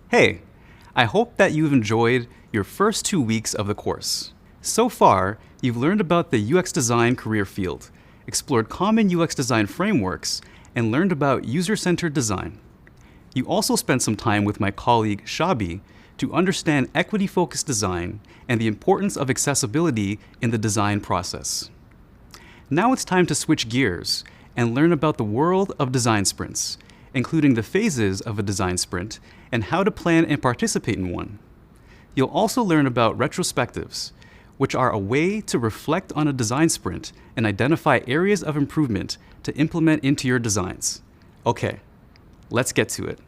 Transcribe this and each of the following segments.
Hey, I hope that you've enjoyed your first 2 weeks of the course. So far, you've learned about the UX design career field, explored common UX design frameworks, and learned about user-centered design. You also spent some time with my colleague Shabi to understand equity-focused design and the importance of accessibility in the design process. Now it's time to switch gears and learn about the world of design sprints, including the phases of a design sprint and how to plan and participate in one. You'll also learn about retrospectives, which are a way to reflect on a design sprint and identify areas of improvement to implement into your designs. Okay, let's get to it.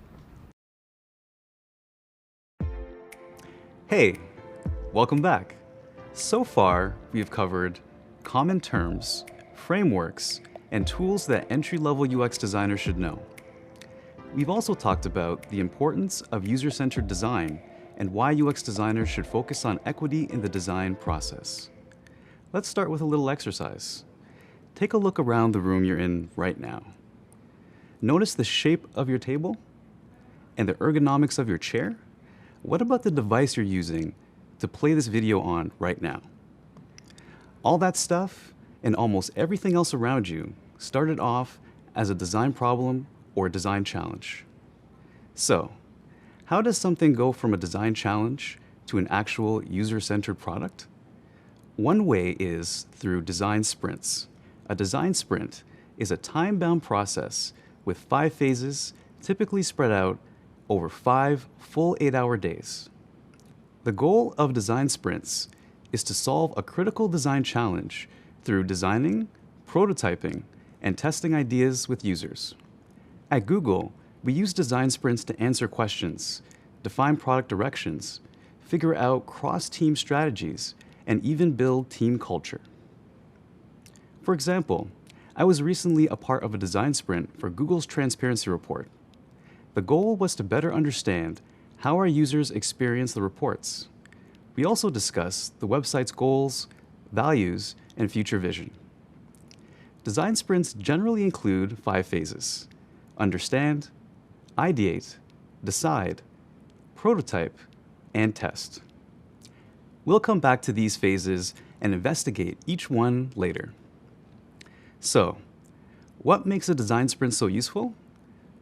Hey, welcome back. So far, we've covered common terms, frameworks, and tools that entry-level UX designers should know. We've also talked about the importance of user-centered design and why UX designers should focus on equity in the design process. Let's start with a little exercise. Take a look around the room you're in right now. Notice the shape of your table and the ergonomics of your chair. What about the device you're using to play this video on right now? All that stuff and almost everything else around you started off as a design problem or a design challenge. So, how does something go from a design challenge to an actual user-centered product? One way is through design sprints. A design sprint is a time-bound process with 5 phases, typically spread out over 5 full 8-hour days. The goal of design sprints is to solve a critical design challenge through designing, prototyping, and testing ideas with users. At Google, we use design sprints to answer questions, define product directions, figure out cross-team strategies, and even build team culture. For example, I was recently a part of a design sprint for Google's transparency report. The goal was to better understand how our users experience the reports. We also discussed the website's goals, values, and future vision. Design sprints generally include 5 phases: understand, ideate, decide, prototype, and test. We'll come back to these phases and investigate each one later. So, what makes a design sprint so useful?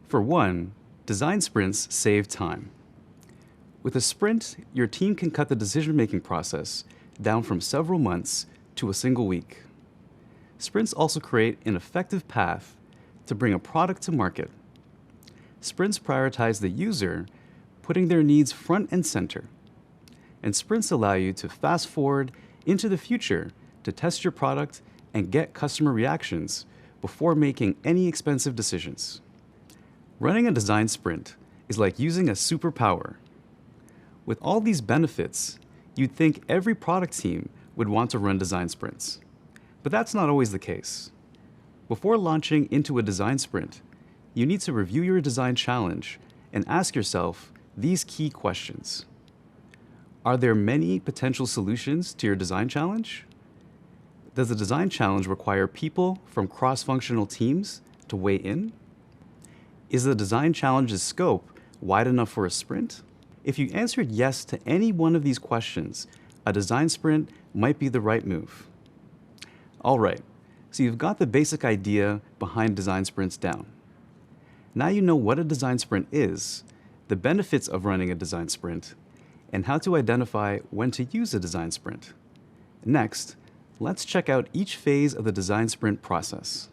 For one, design sprints save time. With a sprint, your team can cut the decision-making process down from several months to a single week. Sprints also create an effective path to bring a product to market. Sprints prioritize the user, putting their needs front and center. And sprints allow you to fast forward into the future to test your product and get customer reactions before making any expensive decisions. Running a design sprint is like using a superpower. With all these benefits, you'd think every product team would want to run design sprints. But that's not always the case. Before launching into a design sprint, you need to review your design challenge and ask yourself these key questions. Are there many potential solutions to your design challenge? Does the design challenge require people from cross-functional teams to weigh in? Is the design challenge's scope wide enough for a sprint? If you answered yes to any one of these questions, a design sprint might be the right move. All right, so you've got the basic idea behind design sprints down. Now you know what a design sprint is, the benefits of running a design sprint, and how to identify when to use a design sprint. Next, let's check out each phase of the design sprint process.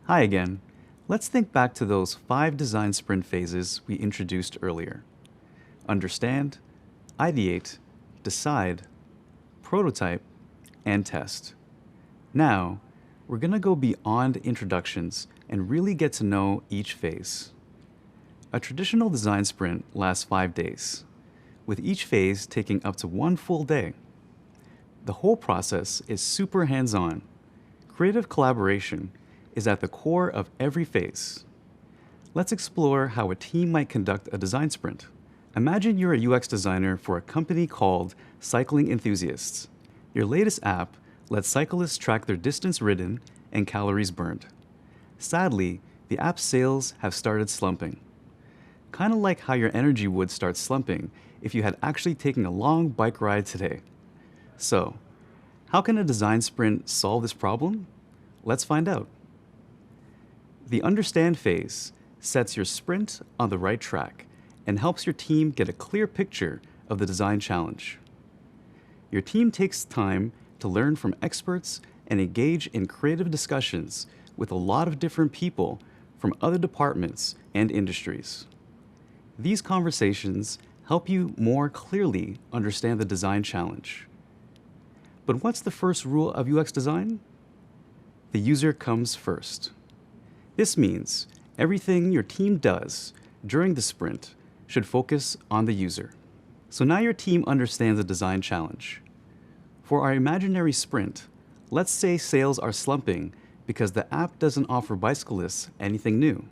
Hi again. Let's think back to those 5 design sprint phases we introduced earlier. Understand, ideate, decide, prototype, and test. Now, we're going to go beyond introductions and really get to know each phase. A traditional design sprint lasts 5 days, with each phase taking up to 1 full day. The whole process is super hands-on. Creative collaboration is at the core of every phase. Let's explore how a team might conduct a design sprint. Imagine you're a UX designer for a company called Cycling Enthusiasts. Your latest app lets cyclists track their distance ridden and calories burned. Sadly, the app's sales have started slumping. kind of like how your energy would start slumping if you had actually taken a long bike ride today. So, how can a design sprint solve this problem? Let's find out. The understand phase sets your sprint on the right track and helps your team get a clear picture of the design challenge. Your team takes time to learn from experts and engage in creative discussions with a lot of different people from other departments and industries. These conversations help you more clearly understand the design challenge. But what's the first rule of UX design? The user comes first. This means everything your team does during the sprint should focus on the user. So now your team understands the design challenge. For our imaginary sprint, let's say sales are slumping because the app doesn't offer bicyclists anything new.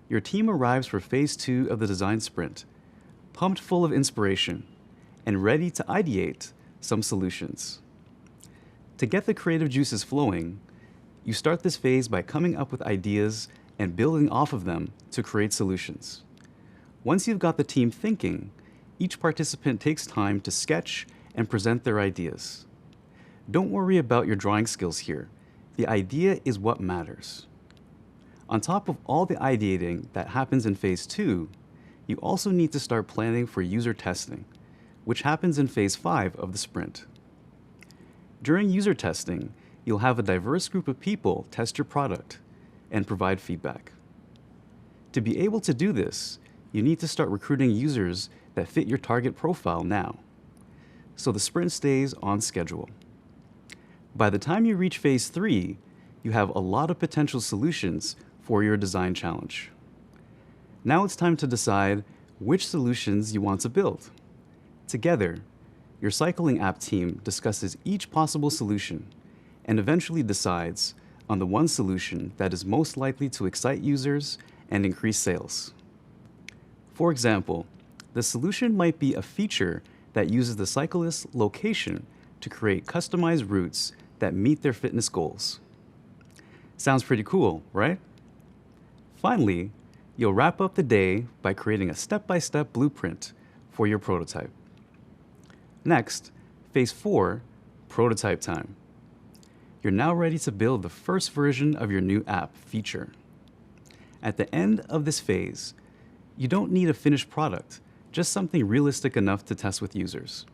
Your team arrives for phase 2 of the design sprint, pumped full of inspiration and ready to ideate some solutions. To get the creative juices flowing, you start this phase by coming up with ideas and building off of them to create solutions. Once you've got the team thinking, each participant takes time to sketch and present their ideas. Don't worry about your drawing skills here. The idea is what matters. On top of all the ideating that happens in phase 2, you also need to start planning for user testing, which happens in phase 5 of the sprint. During user testing, you'll have a diverse group of people test your product and provide feedback. To be able to do this, you need to start recruiting users that fit your target profile now, so the sprint stays on schedule. By the time you reach phase 3, you have a lot of potential solutions for your design challenge. Now it's time to decide which solutions you want to build. Together, your cycling app team discusses each possible solution and eventually decides on the one solution that is most likely to excite users and increase sales. For example, the solution might be a feature that uses the cyclist's location to create customized routes that meet their fitness goals. Sounds pretty cool, right? Finally, you'll wrap up the day by creating a step-by-step blueprint for your prototype. Next, phase 4, prototype time. You're now ready to build the first version of your new app feature. At the end of this phase, you don't need a finished product, just something realistic enough to test with users.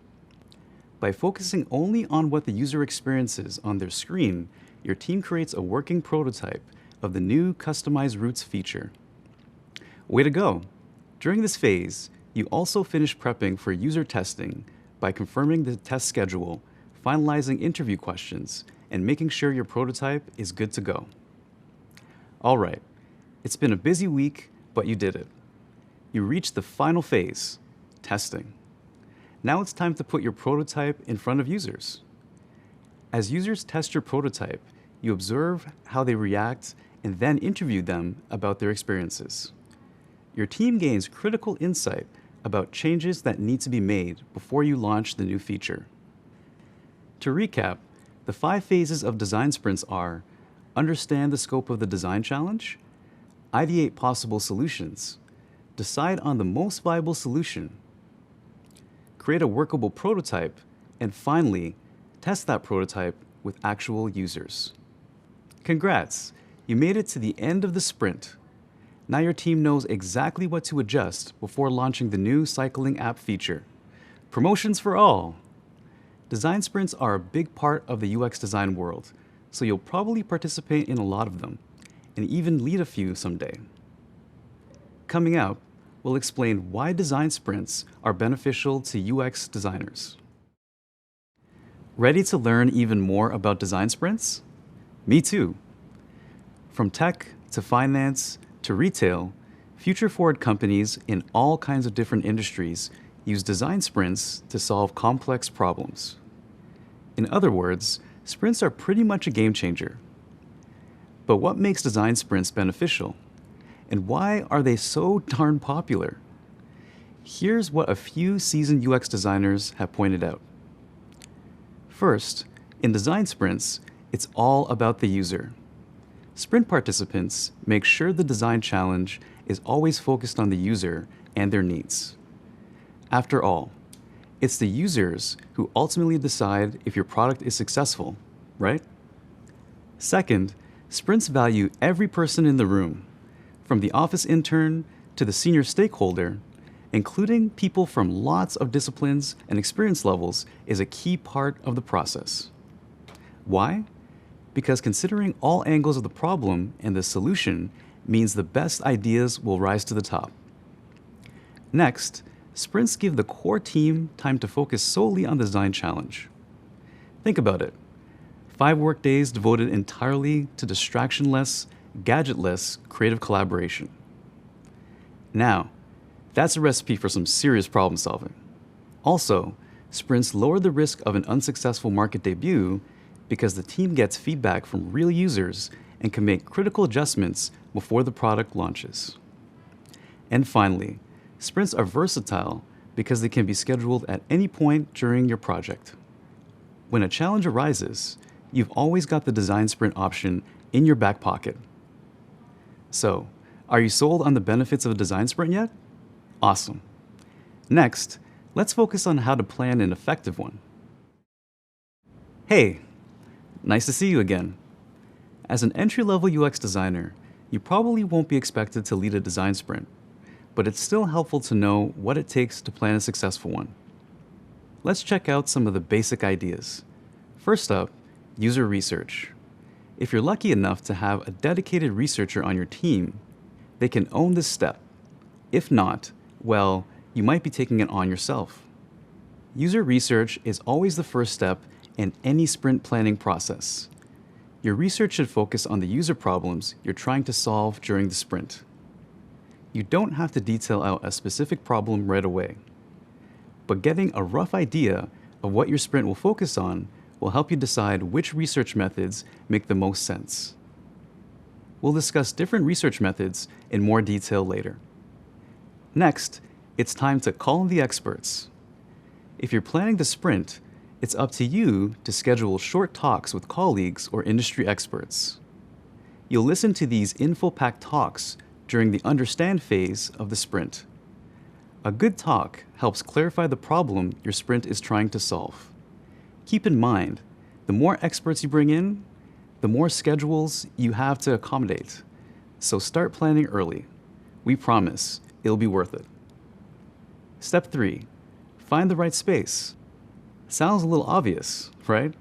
By focusing only on what the user experiences on their screen, your team creates a working prototype of the new customized routes feature. Way to go! During this phase, you also finish prepping for user testing by confirming the test schedule, finalizing interview questions, and making sure your prototype is good to go. All right, it's been a busy week, but you did it. You reached the final phase, testing. Now it's time to put your prototype in front of users. As users test your prototype, you observe how they react and then interview them about their experiences. Your team gains critical insight about changes that need to be made before you launch the new feature. To recap, the 5 phases of design sprints are: understand the scope of the design challenge, ideate possible solutions, decide on the most viable solution, create a workable prototype, and finally, test that prototype with actual users. Congrats! You made it to the end of the sprint. Now your team knows exactly what to adjust before launching the new cycling app feature. Promotions for all! Design sprints are a big part of the UX design world, so you'll probably participate in a lot of them, and even lead a few someday. Coming up, we'll explain why design sprints are beneficial to UX designers. Ready to learn even more about design sprints? Me too! From tech to finance to retail, future-forward companies in all kinds of different industries use design sprints to solve complex problems. In other words, sprints are pretty much a game changer. But what makes design sprints beneficial? And why are they so darn popular? Here's what a few seasoned UX designers have pointed out. First, in design sprints, it's all about the user. Sprint participants make sure the design challenge is always focused on the user and their needs. After all, it's the users who ultimately decide if your product is successful, right? Second, sprints value every person in the room, from the office intern to the senior stakeholder. Including people from lots of disciplines and experience levels is a key part of the process. Why? Because considering all angles of the problem and the solution means the best ideas will rise to the top. Next, sprints give the core team time to focus solely on the design challenge. Think about it. 5 workdays devoted entirely to distraction-less, gadget-less creative collaboration. Now, that's a recipe for some serious problem solving. Also, sprints lower the risk of an unsuccessful market debut because the team gets feedback from real users and can make critical adjustments before the product launches. And finally, sprints are versatile because they can be scheduled at any point during your project. When a challenge arises, you've always got the design sprint option in your back pocket. So, are you sold on the benefits of a design sprint yet? Awesome. Next, let's focus on how to plan an effective one. Hey, nice to see you again. As an entry-level UX designer, you probably won't be expected to lead a design sprint, but it's still helpful to know what it takes to plan a successful one. Let's check out some of the basic ideas. First up, user research. If you're lucky enough to have a dedicated researcher on your team, they can own this step. If not, well, you might be taking it on yourself. User research is always the first step in any sprint planning process. Your research should focus on the user problems you're trying to solve during the sprint. You don't have to detail out a specific problem right away, but getting a rough idea of what your sprint will focus on will help you decide which research methods make the most sense. We'll discuss different research methods in more detail later. Next, it's time to call in the experts. If you're planning the sprint, it's up to you to schedule short talks with colleagues or industry experts. You'll listen to these info-packed talks during the understand phase of the sprint. A good talk helps clarify the problem your sprint is trying to solve. Keep in mind, the more experts you bring in, the more schedules you have to accommodate. So start planning early. We promise it'll be worth it. Step 3, find the right space. Sounds a little obvious, right?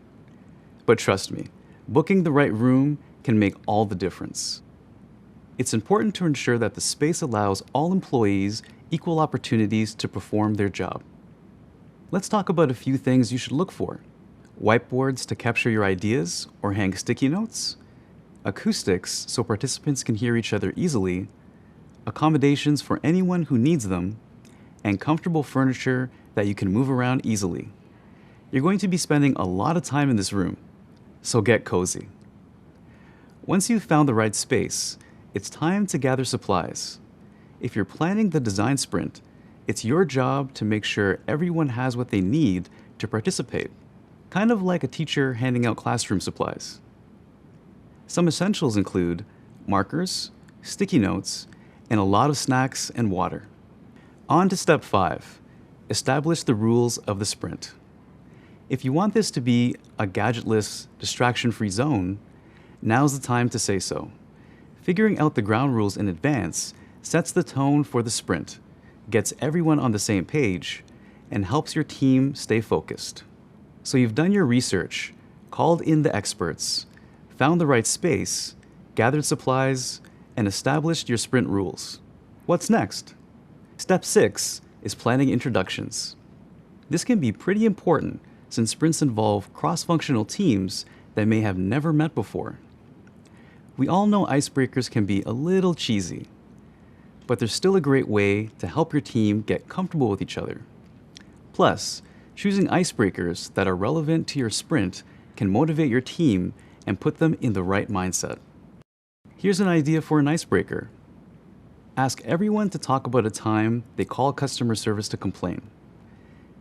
But trust me, booking the right room can make all the difference. It's important to ensure that the space allows all employees equal opportunities to perform their job. Let's talk about a few things you should look for. Whiteboards to capture your ideas or hang sticky notes, acoustics so participants can hear each other easily, accommodations for anyone who needs them, and comfortable furniture that you can move around easily. You're going to be spending a lot of time in this room, so get cozy. Once you've found the right space, it's time to gather supplies. If you're planning the design sprint, it's your job to make sure everyone has what they need to participate, kind of like a teacher handing out classroom supplies. Some essentials include markers, sticky notes, and a lot of snacks and water. On to step 5, establish the rules of the sprint. If you want this to be a gadgetless, distraction-free zone, now's the time to say so. Figuring out the ground rules in advance sets the tone for the sprint, gets everyone on the same page, and helps your team stay focused. So you've done your research, called in the experts, found the right space, gathered supplies, and established your sprint rules. What's next? Step 6 is planning introductions. This can be pretty important since sprints involve cross-functional teams that may have never met before. We all know icebreakers can be a little cheesy, but they're still a great way to help your team get comfortable with each other. Plus, choosing icebreakers that are relevant to your sprint can motivate your team and put them in the right mindset. Here's an idea for an icebreaker. Ask everyone to talk about a time they call customer service to complain.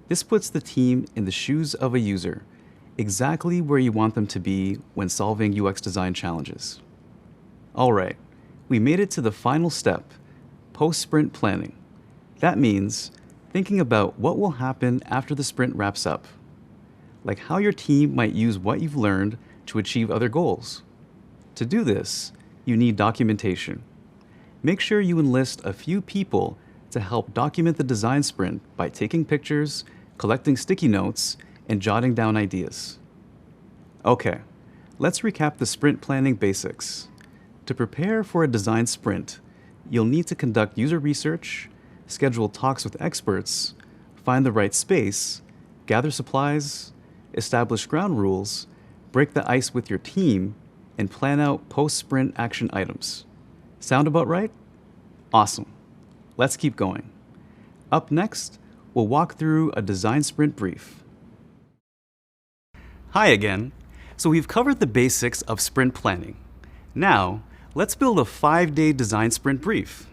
This puts the team in the shoes of a user, exactly where you want them to be when solving UX design challenges. All right, we made it to the final step, post-sprint planning. That means thinking about what will happen after the sprint wraps up, like how your team might use what you've learned to achieve other goals. To do this, you need documentation. Make sure you enlist a few people to help document the design sprint by taking pictures, collecting sticky notes, and jotting down ideas. Okay, let's recap the sprint planning basics. To prepare for a design sprint, you'll need to conduct user research, schedule talks with experts, find the right space, gather supplies, establish ground rules, break the ice with your team, and plan out post-sprint action items. Sound about right? Awesome. Let's keep going. Up next, we'll walk through a design sprint brief. Hi again. So we've covered the basics of sprint planning. Now, let's build a 5-day design sprint brief.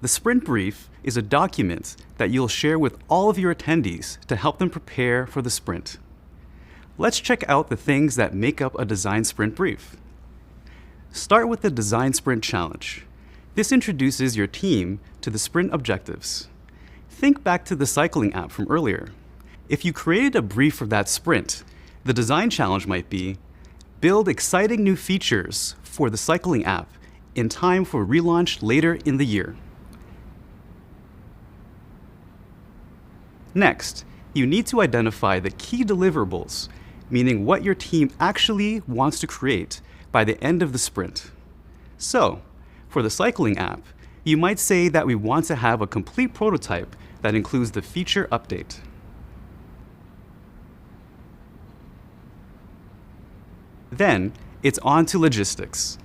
The sprint brief is a document that you'll share with all of your attendees to help them prepare for the sprint. Let's check out the things that make up a design sprint brief. Start with the design sprint challenge. This introduces your team to the sprint objectives. Think back to the cycling app from earlier. If you created a brief for that sprint, the design challenge might be, build exciting new features for the cycling app in time for relaunch later in the year. Next, you need to identify the key deliverables, meaning what your team actually wants to create by the end of the sprint. So, for the cycling app, you might say that we want to have a complete prototype that includes the feature update. Then, it's on to logistics.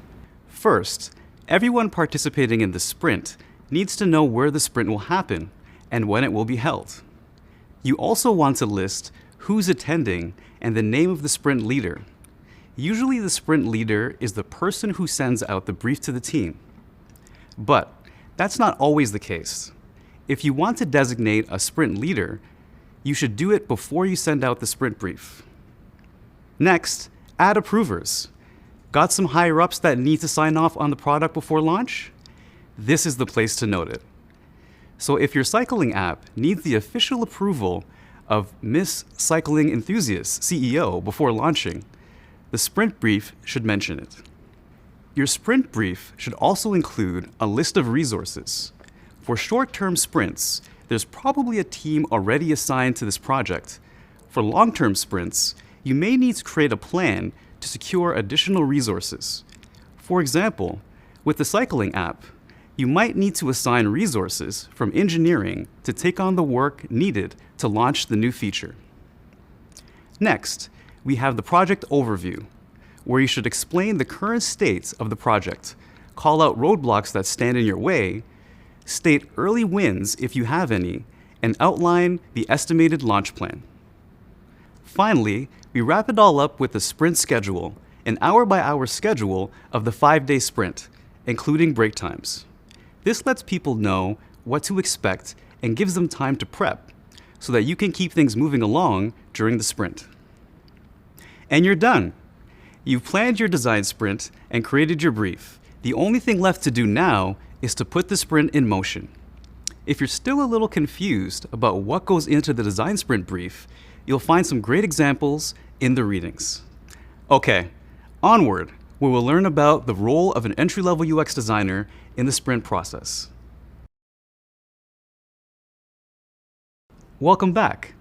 First, everyone participating in the sprint needs to know where the sprint will happen and when it will be held. You also want to list who's attending and the name of the sprint leader. Usually the sprint leader is the person who sends out the brief to the team. But that's not always the case. If you want to designate a sprint leader, you should do it before you send out the sprint brief. Next, add approvers. Got some higher-ups that need to sign off on the product before launch? This is the place to note it. So if your cycling app needs the official approval of Miss Cycling Enthusiast, CEO, before launching, the sprint brief should mention it. Your sprint brief should also include a list of resources. For short-term sprints, there's probably a team already assigned to this project. For long-term sprints, you may need to create a plan to secure additional resources. For example, with the cycling app, you might need to assign resources from engineering to take on the work needed to launch the new feature. Next, we have the project overview, where you should explain the current state of the project, call out roadblocks that stand in your way, state early wins if you have any, and outline the estimated launch plan. Finally, we wrap it all up with a sprint schedule, an hour-by-hour schedule of the 5-day sprint, including break times. This lets people know what to expect and gives them time to prep so that you can keep things moving along during the sprint. And you're done. You've planned your design sprint and created your brief. The only thing left to do now is to put the sprint in motion. If you're still a little confused about what goes into the design sprint brief, you'll find some great examples in the readings. Okay, onward, where we'll learn about the role of an entry-level UX designer in the sprint process. Welcome back.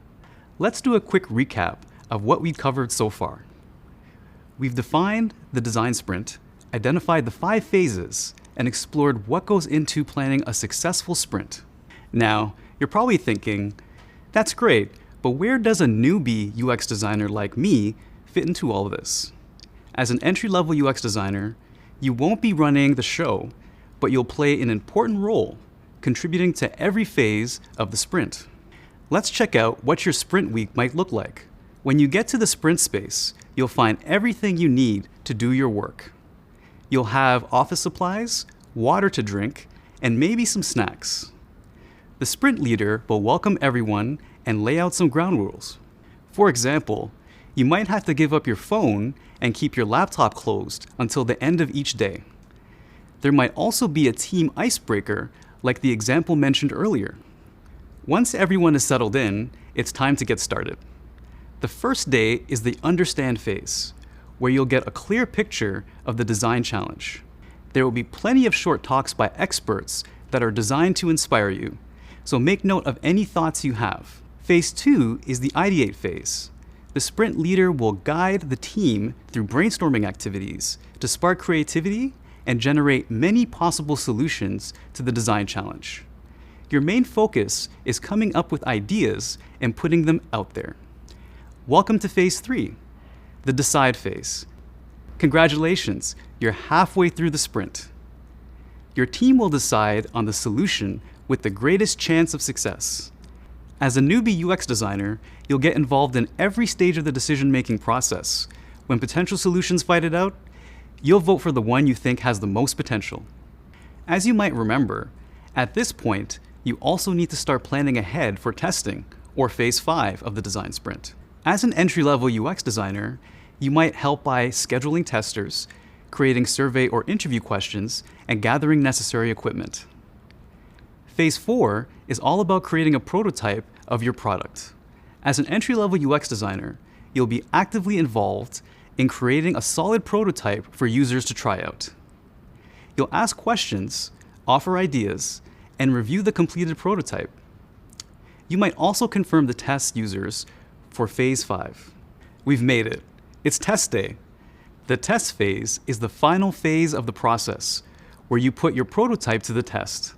Let's do a quick recap of what we've covered so far. We've defined the design sprint, identified the 5 phases, and explored what goes into planning a successful sprint. Now, you're probably thinking, that's great, but where does a newbie UX designer like me fit into all of this? As an entry-level UX designer, you won't be running the show, but you'll play an important role, contributing to every phase of the sprint. Let's check out what your sprint week might look like. When you get to the sprint space, you'll find everything you need to do your work. You'll have office supplies, water to drink, and maybe some snacks. The sprint leader will welcome everyone and lay out some ground rules. For example, you might have to give up your phone and keep your laptop closed until the end of each day. There might also be a team icebreaker, like the example mentioned earlier. Once everyone is settled in, it's time to get started. The first day is the understand phase, where you'll get a clear picture of the design challenge. There will be plenty of short talks by experts that are designed to inspire you, so make note of any thoughts you have. Phase 2 is the ideate phase. The sprint leader will guide the team through brainstorming activities to spark creativity and generate many possible solutions to the design challenge. Your main focus is coming up with ideas and putting them out there. Welcome to Phase 3, the decide phase. Congratulations, you're halfway through the sprint. Your team will decide on the solution with the greatest chance of success. As a newbie UX designer, you'll get involved in every stage of the decision-making process. When potential solutions fight it out, you'll vote for the one you think has the most potential. As you might remember, at this point, you also need to start planning ahead for testing, or Phase 5 of the design sprint. As an entry-level UX designer, you might help by scheduling testers, creating survey or interview questions, and gathering necessary equipment. Phase 4 is all about creating a prototype of your product. As an entry-level UX designer, you'll be actively involved in creating a solid prototype for users to try out. You'll ask questions, offer ideas, and review the completed prototype. You might also confirm the test users for Phase 5. We've made it. It's test day. The test phase is the final phase of the process, where you put your prototype to the test.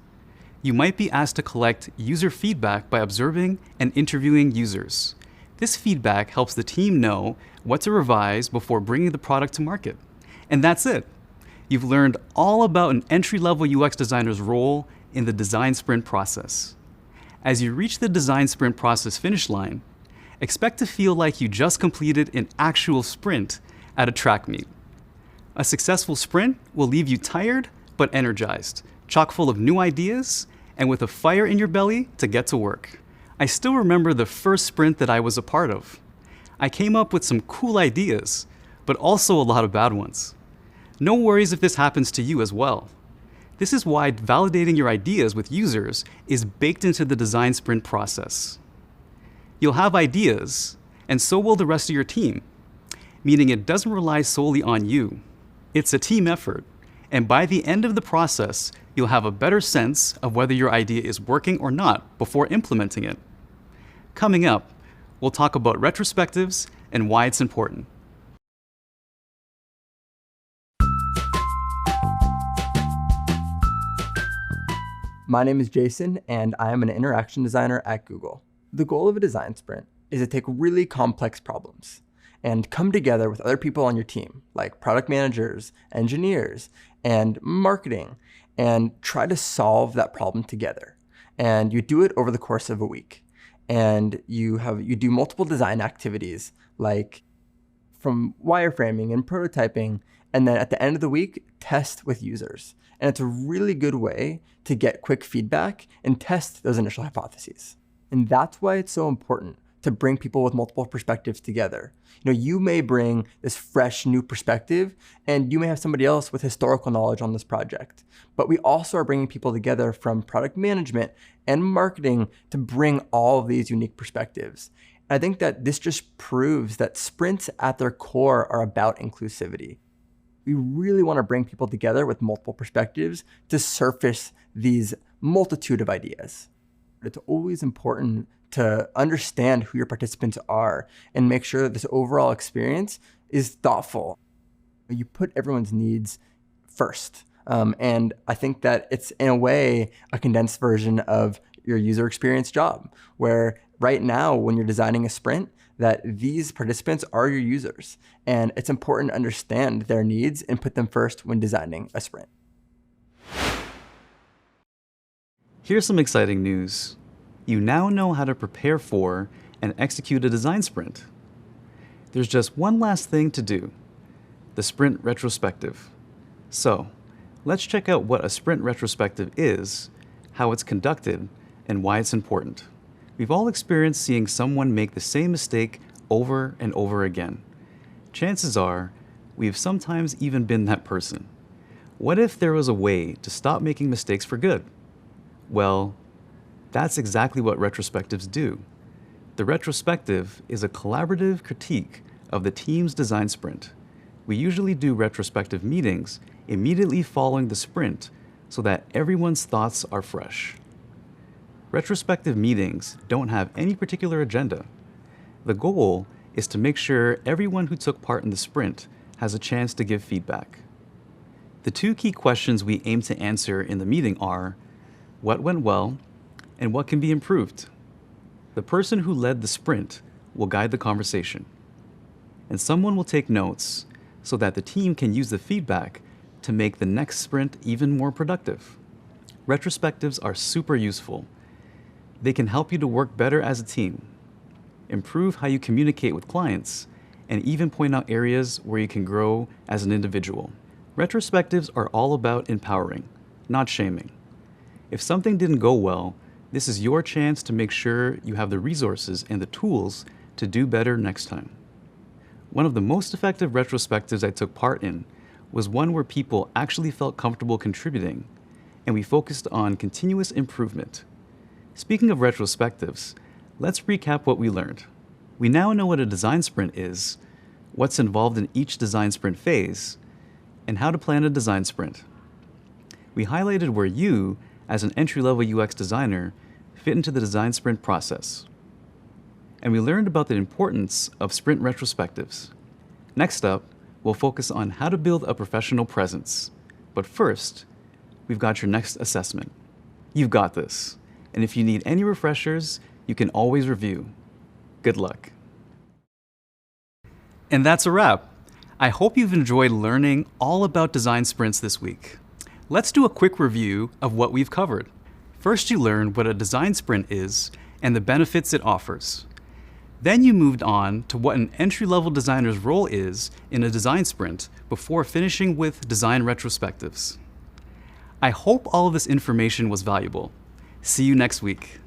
You might be asked to collect user feedback by observing and interviewing users. This feedback helps the team know what to revise before bringing the product to market. And that's it. You've learned all about an entry-level UX designer's role in the design sprint process. As you reach the design sprint process finish line, expect to feel like you just completed an actual sprint at a track meet. A successful sprint will leave you tired but energized, chock full of new ideas, and with a fire in your belly to get to work. I still remember the first sprint that I was a part of. I came up with some cool ideas, but also a lot of bad ones. No worries if this happens to you as well. This is why validating your ideas with users is baked into the design sprint process. You'll have ideas, and so will the rest of your team, meaning it doesn't rely solely on you. It's a team effort, and by the end of the process, you'll have a better sense of whether your idea is working or not before implementing it. Coming up, we'll talk about retrospectives and why it's important. My name is Jason, and I am an interaction designer at Google. The goal of a design sprint is to take really complex problems and come together with other people on your team, like product managers, engineers, and marketing, and try to solve that problem together. And you do it over the course of a week. And you do multiple design activities, like from wireframing and prototyping, and then at the end of the week, test with users. And it's a really good way to get quick feedback and test those initial hypotheses. And that's why it's so important to bring people with multiple perspectives together. You may bring this fresh new perspective, and you may have somebody else with historical knowledge on this project. But we also are bringing people together from product management and marketing to bring all of these unique perspectives. I think that this just proves that sprints at their core are about inclusivity. We really want to bring people together with multiple perspectives to surface these multitude of ideas. It's always important to understand who your participants are and make sure that this overall experience is thoughtful. You put everyone's needs first. And I think that it's, in a way, a condensed version of your user experience job, where right now, when you're designing a sprint, that these participants are your users. And it's important to understand their needs and put them first when designing a sprint. Here's some exciting news. You now know how to prepare for and execute a design sprint. There's just one last thing to do, the sprint retrospective. So, let's check out what a sprint retrospective is, how it's conducted, and why it's important. We've all experienced seeing someone make the same mistake over and over again. Chances are, we've sometimes even been that person. What if there was a way to stop making mistakes for good? Well, that's exactly what retrospectives do. The retrospective is a collaborative critique of the team's design sprint. We usually do retrospective meetings immediately following the sprint so that everyone's thoughts are fresh. Retrospective meetings don't have any particular agenda. The goal is to make sure everyone who took part in the sprint has a chance to give feedback. The two key questions we aim to answer in the meeting are, what went well and what can be improved? The person who led the sprint will guide the conversation, and someone will take notes so that the team can use the feedback to make the next sprint even more productive. Retrospectives are super useful. They can help you to work better as a team, improve how you communicate with clients, and even point out areas where you can grow as an individual. Retrospectives are all about empowering, not shaming. If something didn't go well, this is your chance to make sure you have the resources and the tools to do better next time. One of the most effective retrospectives I took part in was one where people actually felt comfortable contributing, and we focused on continuous improvement. Speaking of retrospectives, let's recap what we learned. We now know what a design sprint is, what's involved in each design sprint phase, and how to plan a design sprint. We highlighted where you, as an entry-level UX designer, fit into the design sprint process. And we learned about the importance of sprint retrospectives. Next up, we'll focus on how to build a professional presence. But first, we've got your next assessment. You've got this. And if you need any refreshers, you can always review. Good luck. And that's a wrap. I hope you've enjoyed learning all about design sprints this week. Let's do a quick review of what we've covered. First, you learned what a design sprint is and the benefits it offers. Then you moved on to what an entry-level designer's role is in a design sprint before finishing with design retrospectives. I hope all of this information was valuable. See you next week.